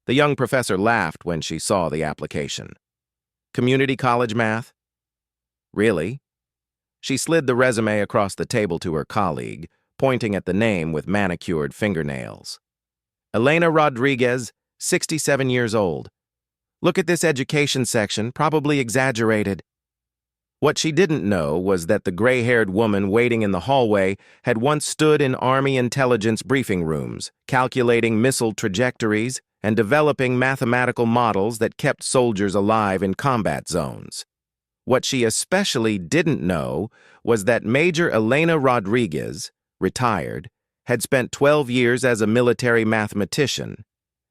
The young professor laughed when she saw the application. Community college math? Really? She slid the resume across the table to her colleague, pointing at the name with manicured fingernails. Elena Rodriguez, 67 years old. Look at this education section, probably exaggerated. What she didn't know was that the gray-haired woman waiting in the hallway had once stood in Army intelligence briefing rooms, calculating missile trajectories and developing mathematical models that kept soldiers alive in combat zones. What she especially didn't know was that Major Elena Rodriguez, retired, had spent 12 years as a military mathematician,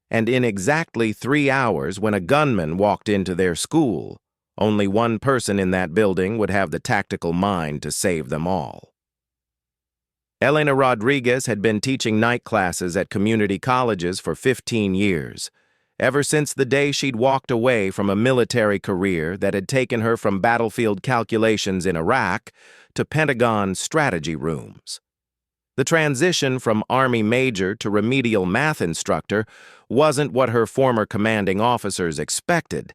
and in exactly 3 hours when a gunman walked into their school, only one person in that building would have the tactical mind to save them all. Elena Rodriguez had been teaching night classes at community colleges for 15 years, ever since the day she'd walked away from a military career that had taken her from battlefield calculations in Iraq to Pentagon strategy rooms. The transition from Army major to remedial math instructor wasn't what her former commanding officers expected,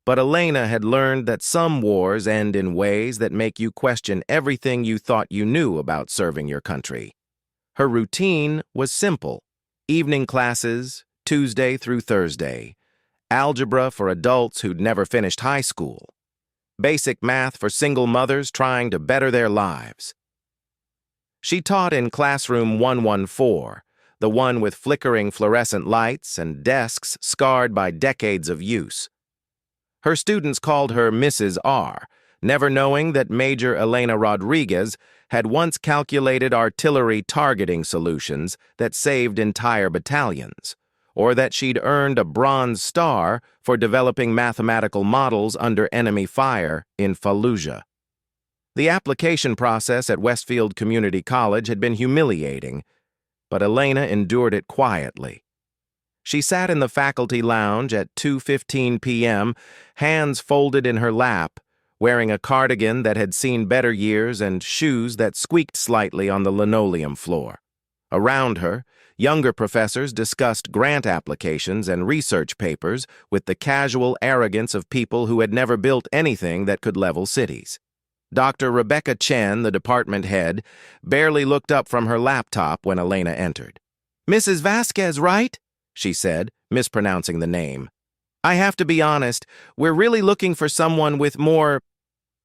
but Elena had learned that some wars end in ways that make you question everything you thought you knew about serving your country. Her routine was simple: evening classes, Tuesday through Thursday, algebra for adults who'd never finished high school, basic math for single mothers trying to better their lives. She taught in classroom 114, the one with flickering fluorescent lights and desks scarred by decades of use. Her students called her Mrs. R, never knowing that Major Elena Rodriguez had once calculated artillery targeting solutions that saved entire battalions, or that she'd earned a Bronze Star for developing mathematical models under enemy fire in Fallujah. The application process at Westfield Community College had been humiliating, but Elena endured it quietly. She sat in the faculty lounge at 2:15 p.m., hands folded in her lap, wearing a cardigan that had seen better years and shoes that squeaked slightly on the linoleum floor. Around her, younger professors discussed grant applications and research papers with the casual arrogance of people who had never built anything that could level cities. Dr. Rebecca Chen, the department head, barely looked up from her laptop when Elena entered. "Mrs. Vasquez, right?" she said, mispronouncing the name. "I have to be honest, we're really looking for someone with more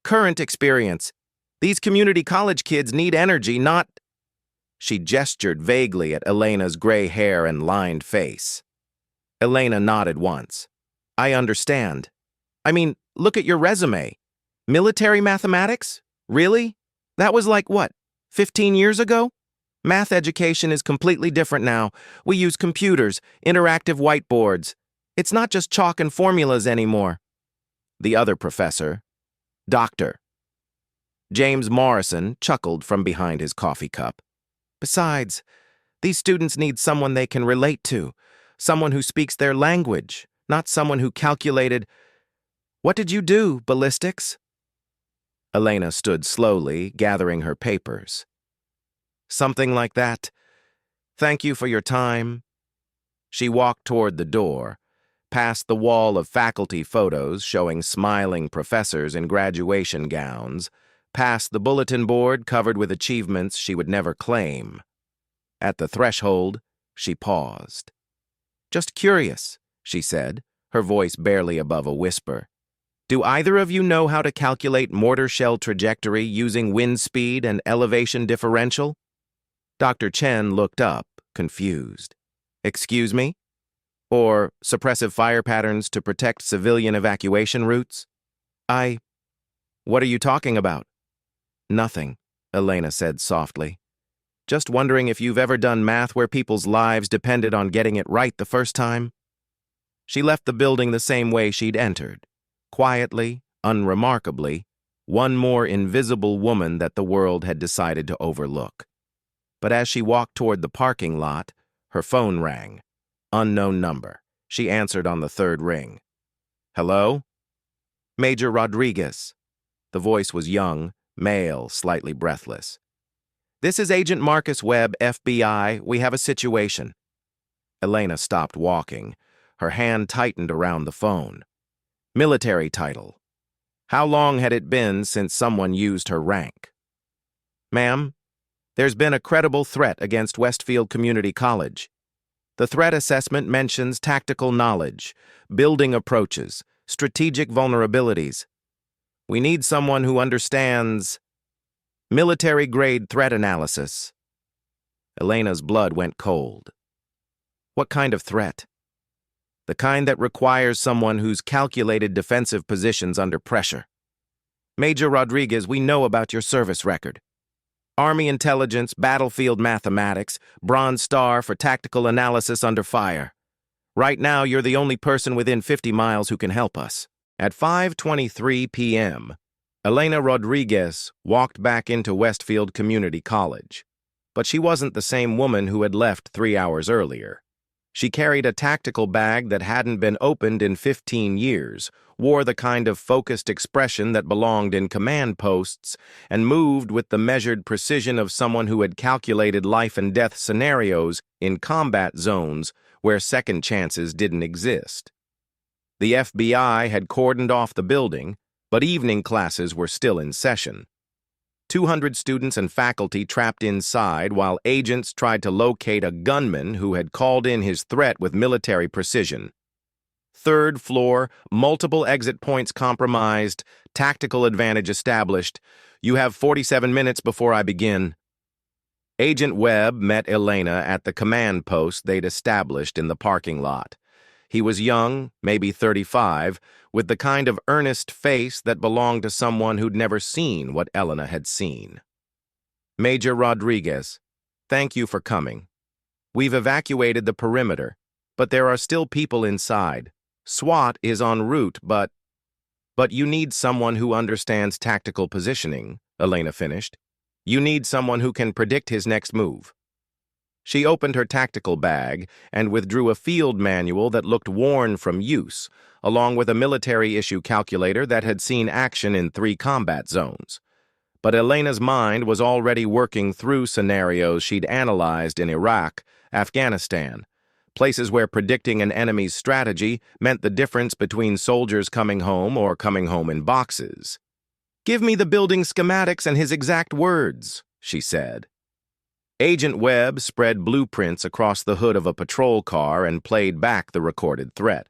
current experience. These community college kids need energy, not—" She gestured vaguely at Elena's gray hair and lined face. Elena nodded once. "I understand. I mean, look at your resume. Military mathematics? Really? That was like, what, 15 years ago? Math education is completely different now. We use computers, interactive whiteboards. It's not just chalk and formulas anymore." The other professor, Dr. James Morrison, chuckled from behind his coffee cup. "Besides, these students need someone they can relate to, someone who speaks their language, not someone who calculated— What did you do, ballistics?" Elena stood slowly, gathering her papers. "Something like that. Thank you for your time." She walked toward the door, past the wall of faculty photos showing smiling professors in graduation gowns, past the bulletin board covered with achievements she would never claim. At the threshold, she paused. "Just curious," she said, her voice barely above a whisper. "Do either of you know how to calculate mortar shell trajectory using wind speed and elevation differential?" Dr. Chen looked up, confused. "Excuse me? Or suppressive fire patterns to protect civilian evacuation routes?" What are you talking about?" "Nothing," Elena said softly. "Just wondering if you've ever done math where people's lives depended on getting it right the first time?" She left the building the same way she'd entered. Quietly, unremarkably, one more invisible woman that the world had decided to overlook. But as she walked toward the parking lot, her phone rang. Unknown number. She answered on the third ring. "Hello?" "Major Rodriguez." The voice was young, male, slightly breathless. "This is Agent Marcus Webb, FBI. We have a situation." Elena stopped walking. Her hand tightened around the phone. Military title. How long had it been since someone used her rank? Ma'am, there's been a credible threat against Westfield Community College. The threat assessment mentions tactical knowledge, building approaches, strategic vulnerabilities. We need someone who understands military-grade threat analysis. Elena's blood went cold. What kind of threat? The kind that requires someone who's calculated defensive positions under pressure. Major Rodriguez, we know about your service record. Army intelligence, battlefield mathematics, Bronze Star for tactical analysis under fire. Right now, you're the only person within 50 miles who can help us. At 5:23 p.m., Elena Rodriguez walked back into Westfield Community College. But she wasn't the same woman who had left 3 hours earlier. She carried a tactical bag that hadn't been opened in 15 years, wore the kind of focused expression that belonged in command posts, and moved with the measured precision of someone who had calculated life-and-death scenarios in combat zones where second chances didn't exist. The FBI had cordoned off the building, but evening classes were still in session. 200 students and faculty trapped inside while agents tried to locate a gunman who had called in his threat with military precision. Third floor, multiple exit points compromised, tactical advantage established. You have 47 minutes before I begin. Agent Webb met Elena at the command post they'd established in the parking lot. He was young, maybe 35, with the kind of earnest face that belonged to someone who'd never seen what Elena had seen. Major Rodriguez, thank you for coming. We've evacuated the perimeter, but there are still people inside. SWAT is en route, but you need someone who understands tactical positioning, Elena finished. You need someone who can predict his next move. She opened her tactical bag and withdrew a field manual that looked worn from use, along with a military-issue calculator that had seen action in 3 combat zones. But Elena's mind was already working through scenarios she'd analyzed in Iraq, Afghanistan, places where predicting an enemy's strategy meant the difference between soldiers coming home or coming home in boxes. "Give me the building schematics and his exact words," she said. Agent Webb spread blueprints across the hood of a patrol car and played back the recorded threat.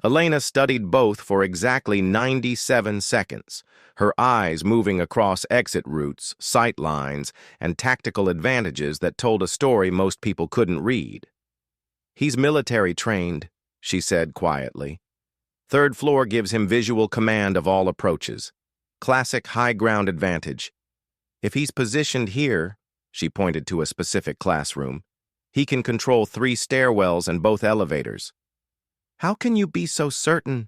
Elena studied both for exactly 97 seconds, her eyes moving across exit routes, sight lines, and tactical advantages that told a story most people couldn't read. "He's military trained," she said quietly. "Third floor gives him visual command of all approaches. Classic high ground advantage. If he's positioned here," she pointed to a specific classroom, "he can control 3 stairwells and both elevators." "How can you be so certain?"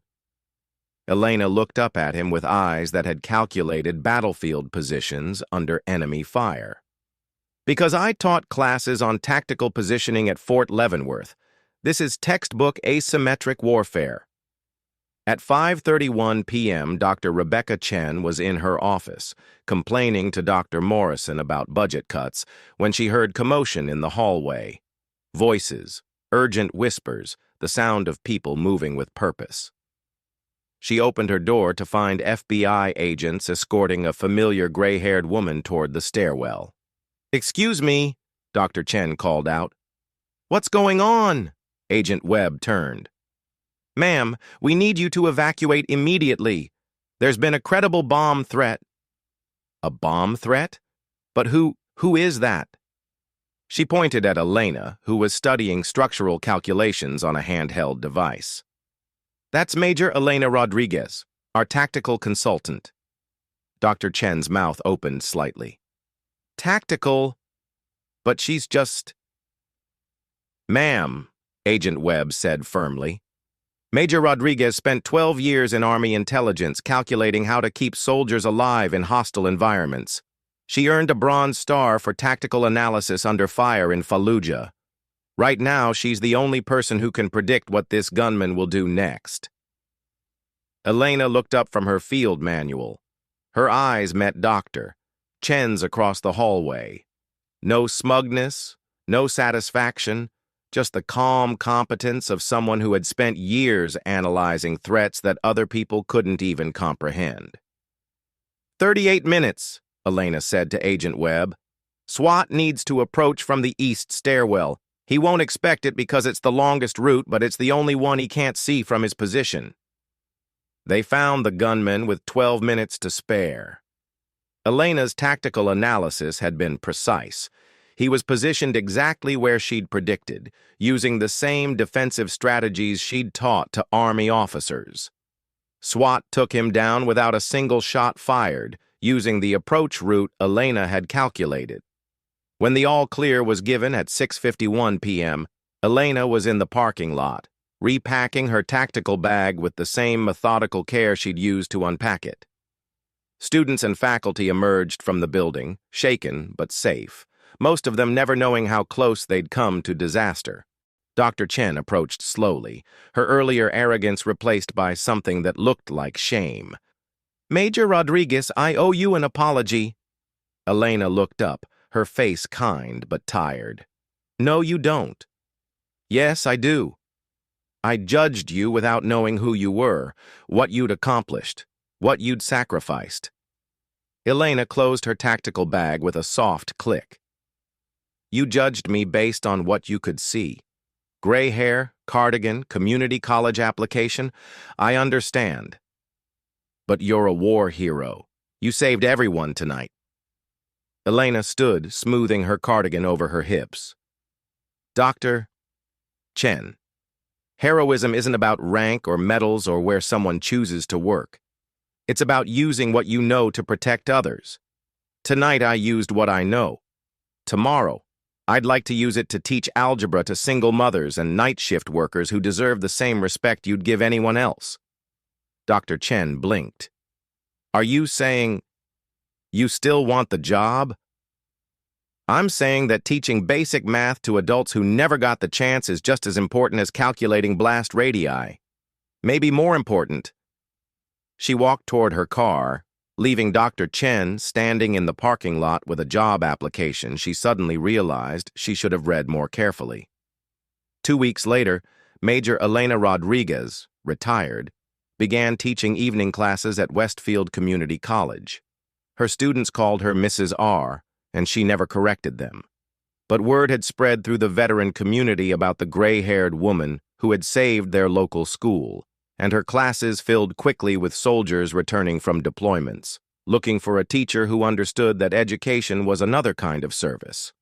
Elena looked up at him with eyes that had calculated battlefield positions under enemy fire. "Because I taught classes on tactical positioning at Fort Leavenworth. This is textbook asymmetric warfare." At 5:31 p.m., Dr. Rebecca Chen was in her office, complaining to Dr. Morrison about budget cuts, when she heard commotion in the hallway. Voices, urgent whispers, the sound of people moving with purpose. She opened her door to find FBI agents escorting a familiar gray-haired woman toward the stairwell. "Excuse me," Dr. Chen called out. "What's going on?" Agent Webb turned. "Ma'am, we need you to evacuate immediately. There's been a credible bomb threat." "A bomb threat? But who is that?" She pointed at Elena, who was studying structural calculations on a handheld device. "That's Major Elena Rodriguez, our tactical consultant." Dr. Chen's mouth opened slightly. "Tactical? But she's just—" "Ma'am," Agent Webb said firmly, "Major Rodriguez spent 12 years in Army intelligence calculating how to keep soldiers alive in hostile environments. She earned a Bronze Star for tactical analysis under fire in Fallujah. Right now, she's the only person who can predict what this gunman will do next." Elena looked up from her field manual. Her eyes met Dr. Chen's across the hallway. No smugness, no satisfaction, just the calm competence of someone who had spent years analyzing threats that other people couldn't even comprehend. 38 minutes, Elena said to Agent Webb. SWAT needs to approach from the east stairwell. He won't expect it because it's the longest route, but it's the only one he can't see from his position. They found the gunman with 12 minutes to spare. Elena's tactical analysis had been precise. He was positioned exactly where she'd predicted, using the same defensive strategies she'd taught to Army officers. SWAT took him down without a single shot fired, using the approach route Elena had calculated. When the all-clear was given at 6:51 p.m., Elena was in the parking lot, repacking her tactical bag with the same methodical care she'd used to unpack it. Students and faculty emerged from the building, shaken but safe, most of them never knowing how close they'd come to disaster. Dr. Chen approached slowly, her earlier arrogance replaced by something that looked like shame. "Major Rodriguez, I owe you an apology." Elena looked up, her face kind but tired. "No, you don't." "Yes, I do. I judged you without knowing who you were, what you'd accomplished, what you'd sacrificed." Elena closed her tactical bag with a soft click. "You judged me based on what you could see. Gray hair, cardigan, community college application, I understand. But you're a war hero. You saved everyone tonight." Elena stood, smoothing her cardigan over her hips. "Dr. Chen, heroism isn't about rank or medals or where someone chooses to work. It's about using what you know to protect others. Tonight I used what I know. Tomorrow, I'd like to use it to teach algebra to single mothers and night shift workers who deserve the same respect you'd give anyone else." Dr. Chen blinked. "Are you saying you still want the job?" "I'm saying that teaching basic math to adults who never got the chance is just as important as calculating blast radii. Maybe more important." She walked toward her car, leaving Dr. Chen standing in the parking lot with a job application she suddenly realized she should have read more carefully. 2 weeks later, Major Elena Rodriguez, retired, began teaching evening classes at Westfield Community College. Her students called her Mrs. R, and she never corrected them. But word had spread through the veteran community about the gray-haired woman who had saved their local school, and her classes filled quickly with soldiers returning from deployments, looking for a teacher who understood that education was another kind of service.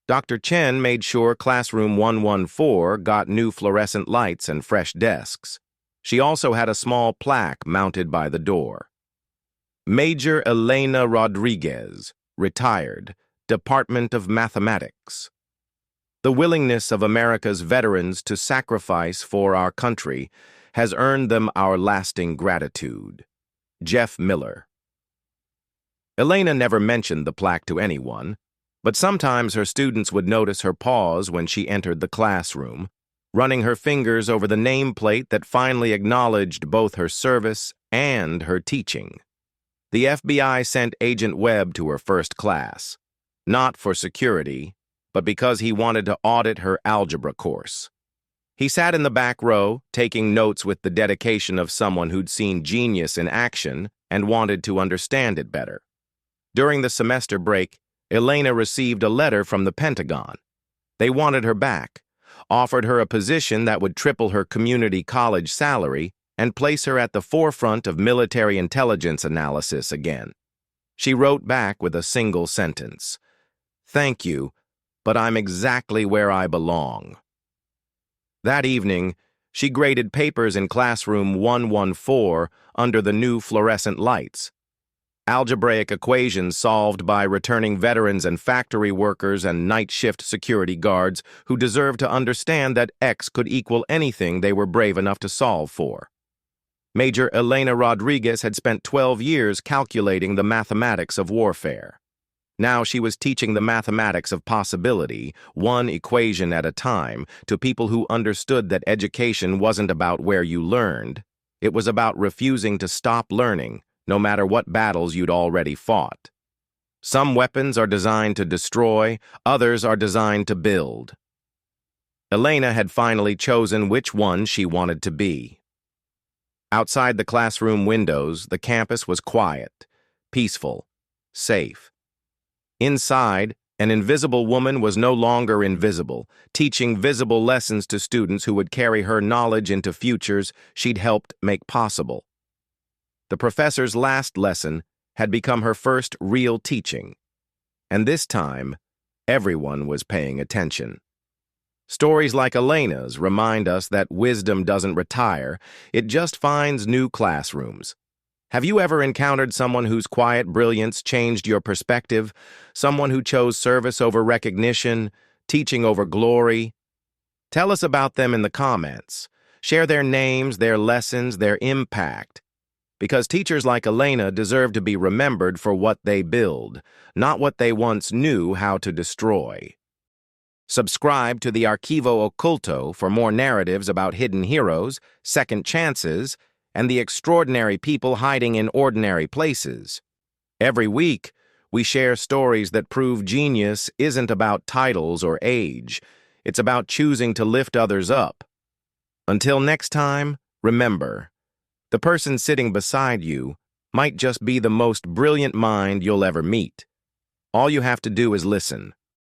Dr. Chen made sure Classroom 114 got new fluorescent lights and fresh desks. She also had a small plaque mounted by the door. Major Elena Rodriguez, retired, Department of Mathematics. The willingness of America's veterans to sacrifice for our country has earned them our lasting gratitude. Jeff Miller. Elena never mentioned the plaque to anyone, but sometimes her students would notice her pause when she entered the classroom, running her fingers over the nameplate that finally acknowledged both her service and her teaching. The FBI sent Agent Webb to her first class, not for security, but because he wanted to audit her algebra course. He sat in the back row, taking notes with the dedication of someone who'd seen genius in action and wanted to understand it better. During the semester break, Elena received a letter from the Pentagon. They wanted her back, offered her a position that would triple her community college salary and place her at the forefront of military intelligence analysis again. She wrote back with a single sentence, "Thank you, but I'm exactly where I belong." That evening, she graded papers in Classroom 114 under the new fluorescent lights. Algebraic equations solved by returning veterans and factory workers and night shift security guards who deserved to understand that X could equal anything they were brave enough to solve for. Major Elena Rodriguez had spent 12 years calculating the mathematics of warfare. Now she was teaching the mathematics of possibility, one equation at a time, to people who understood that education wasn't about where you learned. It was about refusing to stop learning, no matter what battles you'd already fought. Some weapons are designed to destroy, others are designed to build. Elena had finally chosen which one she wanted to be. Outside the classroom windows, the campus was quiet, peaceful, safe. Inside, an invisible woman was no longer invisible, teaching visible lessons to students who would carry her knowledge into futures she'd helped make possible. The professor's last lesson had become her first real teaching, and this time, everyone was paying attention. Stories like Elena's remind us that wisdom doesn't retire, it just finds new classrooms. Have you ever encountered someone whose quiet brilliance changed your perspective? Someone who chose service over recognition, teaching over glory? Tell us about them in the comments. Share their names, their lessons, their impact. Because teachers like Elena deserve to be remembered for what they build, not what they once knew how to destroy. Subscribe to the Archivo Oculto for more narratives about hidden heroes, second chances, and the extraordinary people hiding in ordinary places. Every week, we share stories that prove genius isn't about titles or age. It's about choosing to lift others up. Until next time, remember, the person sitting beside you might just be the most brilliant mind you'll ever meet. All you have to do is listen.